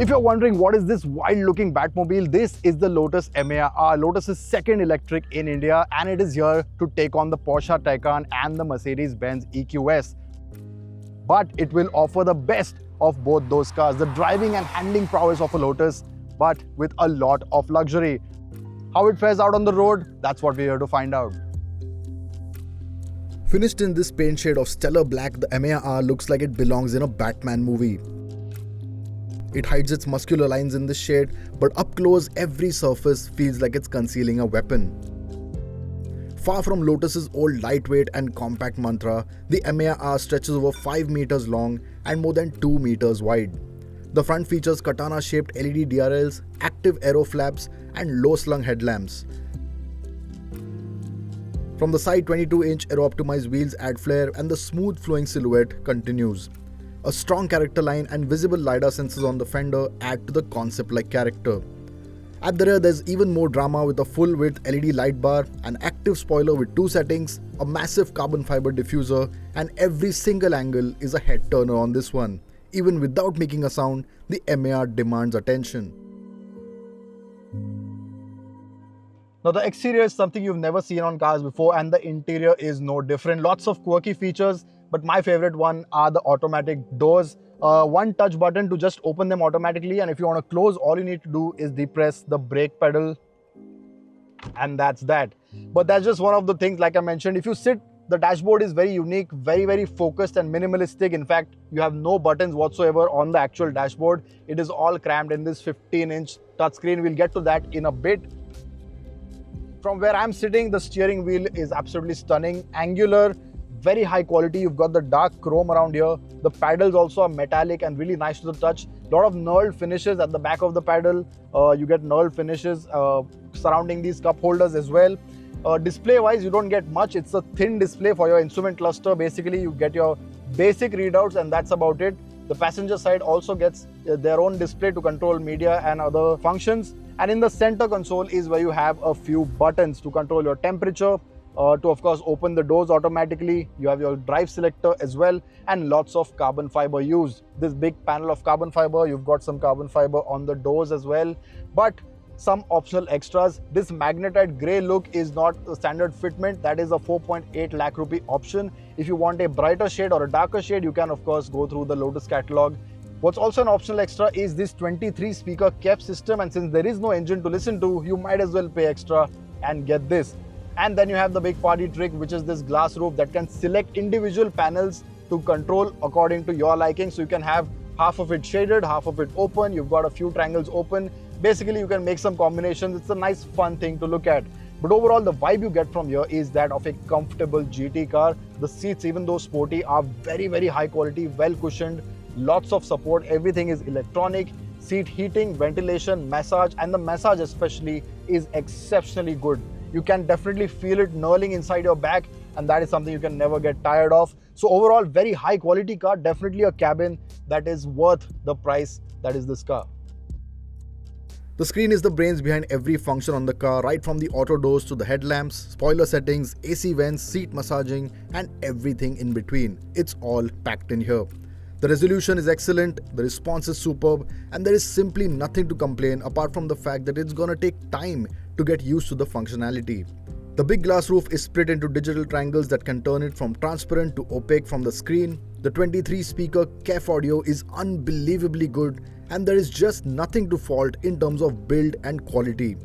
If you're wondering what is this wild looking Batmobile, this is the Lotus Emeya R, Lotus's second electric in India, and it is here to take on the Porsche Taycan and the Mercedes-Benz EQS. But it will offer the best of both those cars, the driving and handling prowess of a Lotus, but with a lot of luxury. How it fares out on the road, that's what we're here to find out. Finished in this paint shade of stellar black, the Emeya R looks like it belongs in a Batman movie. It hides its muscular lines in this shade, but up close every surface feels like it's concealing a weapon. Far from Lotus's old lightweight and compact mantra, the Emeya R stretches over 5 meters long and more than 2 meters wide. The front features katana-shaped LED DRLs, active aero flaps and low-slung headlamps. From the side, 22-inch aero-optimized wheels add flair and the smooth flowing silhouette continues. A strong character line and visible LiDAR sensors on the fender add to the concept-like character. At the rear, there's even more drama with a full-width LED light bar, an active spoiler with 2 settings, a massive carbon fiber diffuser, and every single angle is a head-turner on this one. Even without making a sound, the Emeya R demands attention. Now the exterior is something you've never seen on cars before, and the interior is no different. Lots of quirky features, but my favorite one are the automatic doors. One touch button to just open them automatically, and if you want to close, all you need to do is depress the brake pedal, and that's that. But that's just one of the things. Like I mentioned, if you sit, the dashboard is very unique, very focused and minimalistic. In fact, you have no buttons whatsoever on the actual dashboard. It is all crammed in this 15-inch touchscreen. We'll get to that in a bit. From where I'm sitting, the steering wheel is absolutely stunning, angular, very high quality. You've got the dark chrome around here. The paddles also are metallic and really nice to the touch. A lot of knurled finishes at the back of the paddle. You get knurled finishes surrounding these cup holders as well. Display wise, you don't get much. It's a thin display for your instrument cluster. Basically, you get your basic readouts and that's about it. The passenger side also gets their own display to control media and other functions. And in the center console is where you have a few buttons to control your temperature, to of course open the doors automatically. You have your drive selector as well, and lots of carbon fiber used. This big panel of carbon fiber, you've got some carbon fiber on the doors as well, but some optional extras. This magnetite grey look is not a standard fitment. That is a 4.8 lakh rupee option. If you want a brighter shade or a darker shade, you can of course go through the Lotus catalog. What's also an optional extra is this 23 speaker KEF system, and since there is no engine to listen to, you might as well pay extra and get this. And then you have the big party trick, which is this glass roof that can select individual panels to control according to your liking. So you can have half of it shaded, half of it open. You've got a few triangles open. Basically, you can make some combinations. It's a nice fun thing to look at. But overall, the vibe you get from here is that of a comfortable GT car. The seats, even though sporty, are very high quality, well cushioned, lots of support. Everything is electronic. Seat heating, ventilation, massage, and the massage especially is exceptionally good. You can definitely feel it knurling inside your back, and that is something you can never get tired of. So overall, very high quality car, definitely a cabin that is worth the price that is this car. The screen is the brains behind every function on the car, right from the auto doors to the headlamps, spoiler settings, AC vents, seat massaging, and everything in between. It's all packed in here. The resolution is excellent, the response is superb, and there is simply nothing to complain apart from the fact that it's gonna take time to get used to the functionality. The big glass roof is split into digital triangles that can turn it from transparent to opaque from the screen. The 23 speaker KEF audio is unbelievably good, and there is just nothing to fault in terms of build and quality.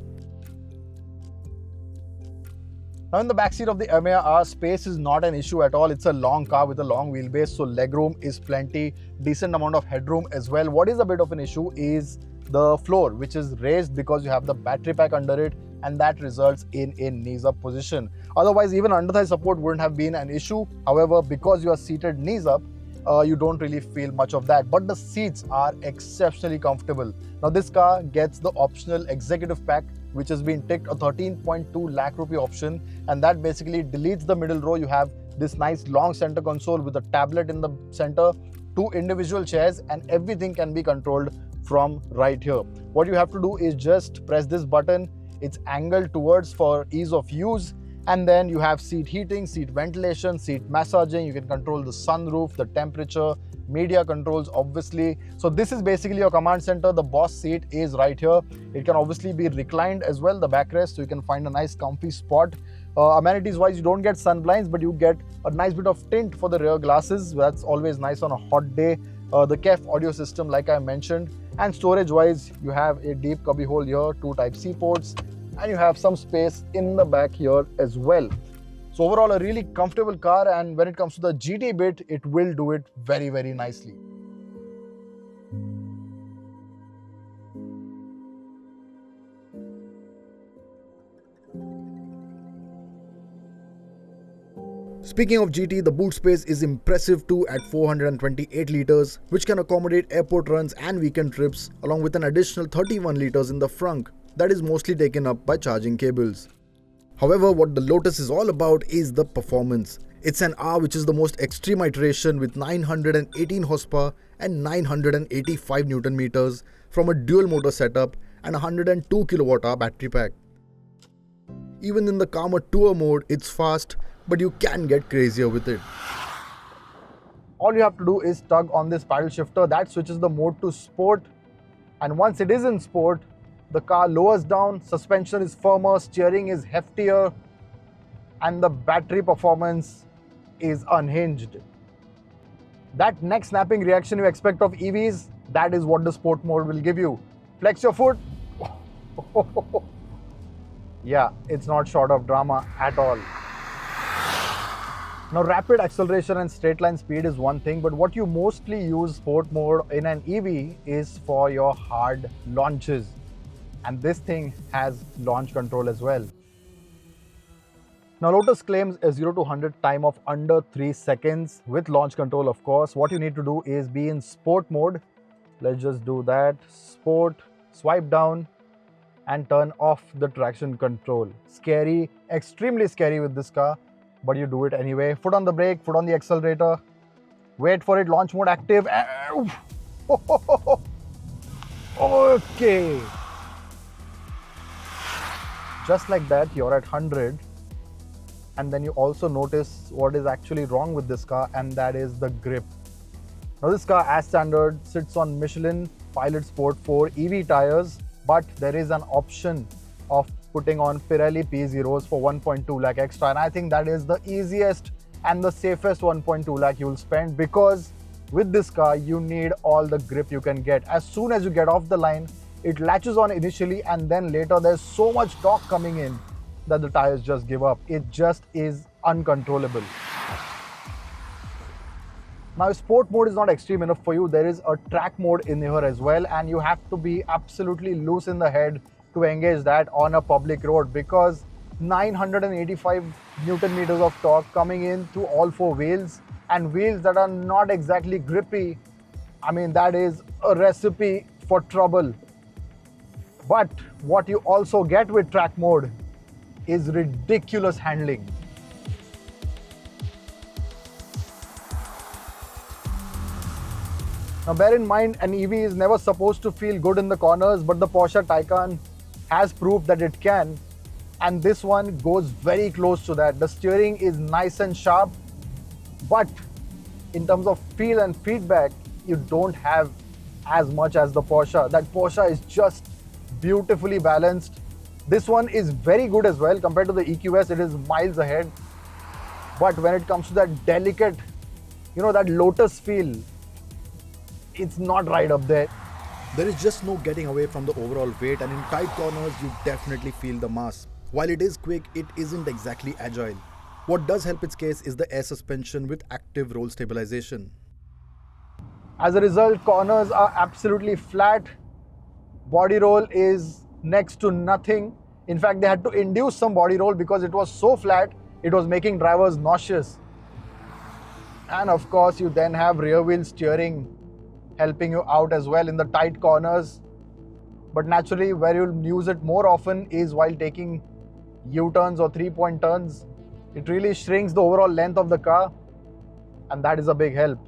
Now in the backseat of the Emeya R, space is not an issue at all. It's a long car with a long wheelbase, so legroom is plenty, decent amount of headroom as well. What is a bit of an issue is the floor, which is raised because you have the battery pack under it, and that results in a knees up position. Otherwise, even under thigh support wouldn't have been an issue. However, because you are seated knees up, you don't really feel much of that, but the seats are exceptionally comfortable. Now this car gets the optional executive pack, which has been ticked, a 13.2 lakh rupee option, and that basically deletes the middle row. You have this nice long center console with a tablet in the center, 2 individual chairs, and everything can be controlled from right here. What you have to do is just press this button. It's angled towards for ease of use, And then you have seat heating, seat ventilation, seat massaging. You can control the sunroof, the temperature, media controls obviously. So this is basically your command center. The boss seat is right here. It can obviously be reclined as well, the backrest, so you can find a nice comfy spot. Amenities wise, you don't get sun blinds, but you get a nice bit of tint for the rear glasses. That's always nice on a hot day. The KEF audio system, like I mentioned. And storage wise, you have a deep cubby hole here, 2 Type-C ports, and you have some space in the back here as well. So overall, a really comfortable car, and when it comes to the GT bit, it will do it very, very nicely. Speaking of GT, the boot space is impressive too at 428 litres, which can accommodate airport runs and weekend trips, along with an additional 31 litres in the frunk that is mostly taken up by charging cables. However, what the Lotus is all about is the performance. It's an R which is the most extreme iteration with 918 horsepower and 985 Newton meters from a dual motor setup and 102 kilowatt-hour battery pack. Even in the calmer tour mode, it's fast, but you can get crazier with it. All you have to do is tug on this paddle shifter. That switches the mode to sport, and once it is in sport, the car lowers down, suspension is firmer, steering is heftier, and the battery performance is unhinged. That neck snapping reaction you expect of EVs, that is what the sport mode will give you. Flex your foot. Yeah, it's not short of drama at all. Now, rapid acceleration and straight line speed is one thing, but what you mostly use sport mode in an EV is for your hard launches. And this thing has launch control as well. Now, Lotus claims a 0 to 100 time of under 3 seconds with launch control, of course. What you need to do is be in sport mode. Let's just do that. Sport, swipe down and turn off the traction control. Scary, extremely scary with this car, but you do it anyway. Foot on the brake, foot on the accelerator. Wait for it, launch mode active. Okay. Just like that, you're at 100. And then you also notice what is actually wrong with this car, and that is the grip. Now this car, as standard, sits on Michelin Pilot Sport 4 EV tires, but there is an option of putting on Pirelli P0s for 1.2 lakh extra, and I think that is the easiest and the safest 1.2 lakh you will spend, because with this car you need all the grip you can get. As soon as you get off the line, it latches on initially, and then later there's so much torque coming in that the tires just give up. It just is uncontrollable. Now, if sport mode is not extreme enough for you, there is a track mode in here as well, and you have to be absolutely loose in the head to engage that on a public road, because 985 Newton meters of torque coming in through all 4 wheels, and wheels that are not exactly grippy. I mean, that is a recipe for trouble. But what you also get with track mode is ridiculous handling. Now bear in mind, an EV is never supposed to feel good in the corners, but the Porsche Taycan has proved that it can, and this one goes very close to that. The steering is nice and sharp, but in terms of feel and feedback, you don't have as much as the Porsche. That Porsche is just beautifully balanced. This one is very good as well. Compared to the EQS, it is miles ahead. But when it comes to that delicate, that Lotus feel, it's not right up there. There is just no getting away from the overall weight, and in tight corners you definitely feel the mass. While it is quick, it isn't exactly agile. What does help its case is the air suspension with active roll stabilization. As a result, corners are absolutely flat. Body roll is next to nothing. In fact, they had to induce some body roll because it was so flat, it was making drivers nauseous. And of course, you then have rear wheel steering helping you out as well in the tight corners. But naturally, where you'll use it more often is while taking U-turns or 3-point turns. It really shrinks the overall length of the car, and that is a big help.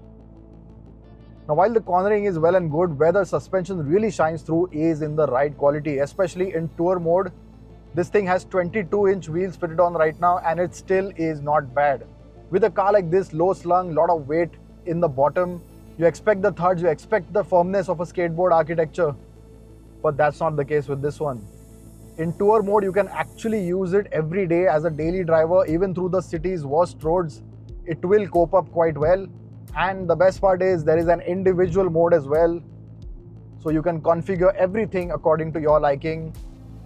Now, while the cornering is well and good, where the suspension really shines through is in the ride quality, especially in tour mode. This thing has 22-inch wheels fitted on right now and it still is not bad. With a car like this, low slung, lot of weight in the bottom, you expect the thuds, you expect the firmness of a skateboard architecture, but that's not the case with this one. In tour mode, you can actually use it every day as a daily driver, even through the city's worst roads. It will cope up quite well. And the best part is there is an individual mode as well. So you can configure everything according to your liking.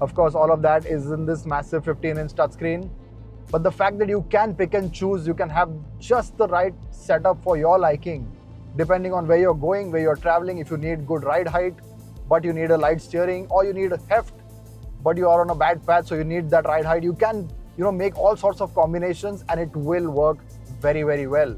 Of course, all of that is in this massive 15-inch touchscreen. But the fact that you can pick and choose, you can have just the right setup for your liking, depending on where you're going, where you're traveling, if you need good ride height, but you need a light steering, or you need a heft, but you are on a bad path, so you need that ride height. You can, make all sorts of combinations and it will work very, very well.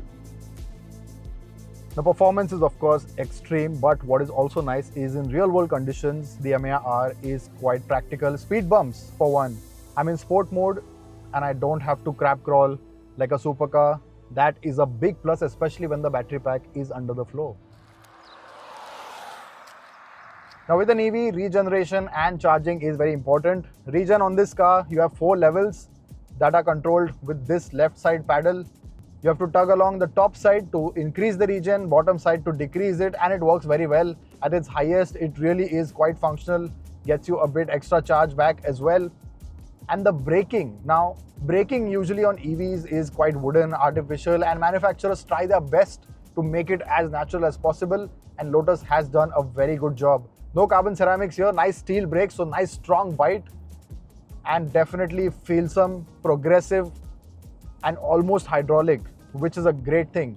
The performance is of course extreme, but what is also nice is in real world conditions, the Emeya R is quite practical. Speed bumps for one. I'm in sport mode and I don't have to crab crawl like a supercar. That is a big plus, especially when the battery pack is under the floor. Now with an EV, regeneration and charging is very important. Regen on this car, you have 4 levels that are controlled with this left side paddle. You have to tug along the top side to increase the regen, bottom side to decrease it, and it works very well. At its highest, it really is quite functional, gets you a bit extra charge back as well. And the braking. Now, braking usually on EVs is quite wooden, artificial, and manufacturers try their best to make it as natural as possible, and Lotus has done a very good job. No carbon ceramics here, nice steel brakes, so nice strong bite, and definitely feelsome, progressive, and almost hydraulic, which is a great thing.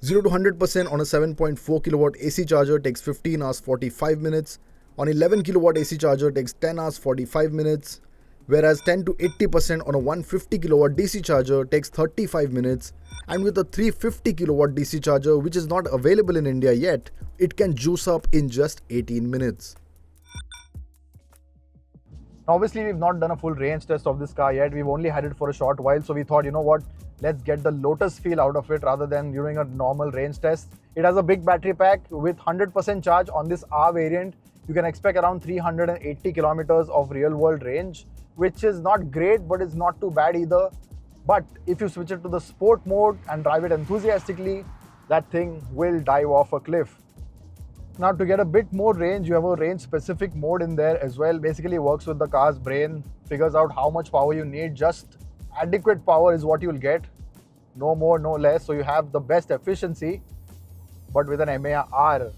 0 to 100% on a 7.4 kilowatt AC charger takes 15 hours 45 minutes. On 11 kilowatt AC charger takes 10 hours 45 minutes. Whereas 10 to 80% on a 150 kilowatt DC charger takes 35 minutes. And with a 350 kilowatt DC charger, which is not available in India yet, it can juice up in just 18 minutes. Obviously, we've not done a full range test of this car yet. We've only had it for a short while. So we thought, let's get the Lotus feel out of it rather than doing a normal range test. It has a big battery pack with 100% charge on this R variant. You can expect around 380 kilometers of real world range, which is not great, but it's not too bad either. But if you switch it to the sport mode and drive it enthusiastically, that thing will dive off a cliff. Now, to get a bit more range, you have a range specific mode in there as well. Basically works with the car's brain, figures out how much power you need. Just adequate power is what you'll get. No more, no less. So you have the best efficiency. But with an Emeya R,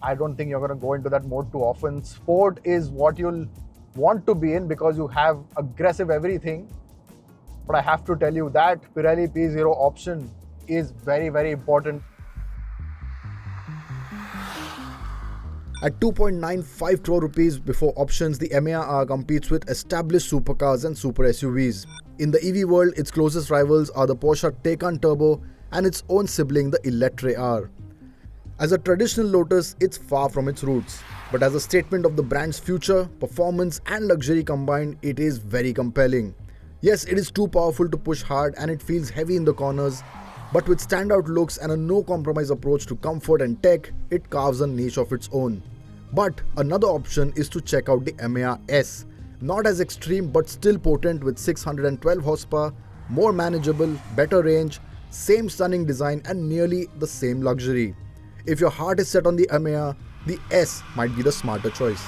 I don't think you're going to go into that mode too often. Sport is what you'll want to be in because you have aggressive everything. But I have to tell you that Pirelli P0 option is very, very important. At 2.95 crore rupees before options, the Emeya R competes with established supercars and super SUVs. In the EV world, its closest rivals are the Porsche Taycan Turbo and its own sibling, the Eletre R. As a traditional Lotus, it's far from its roots. But as a statement of the brand's future, performance and luxury combined, it is very compelling. Yes, it is too powerful to push hard and it feels heavy in the corners, but with standout looks and a no-compromise approach to comfort and tech, it carves a niche of its own. But another option is to check out the Emeya S. Not as extreme but still potent with 612 horsepower, more manageable, better range, same stunning design and nearly the same luxury. If your heart is set on the Emeya, the S might be the smarter choice.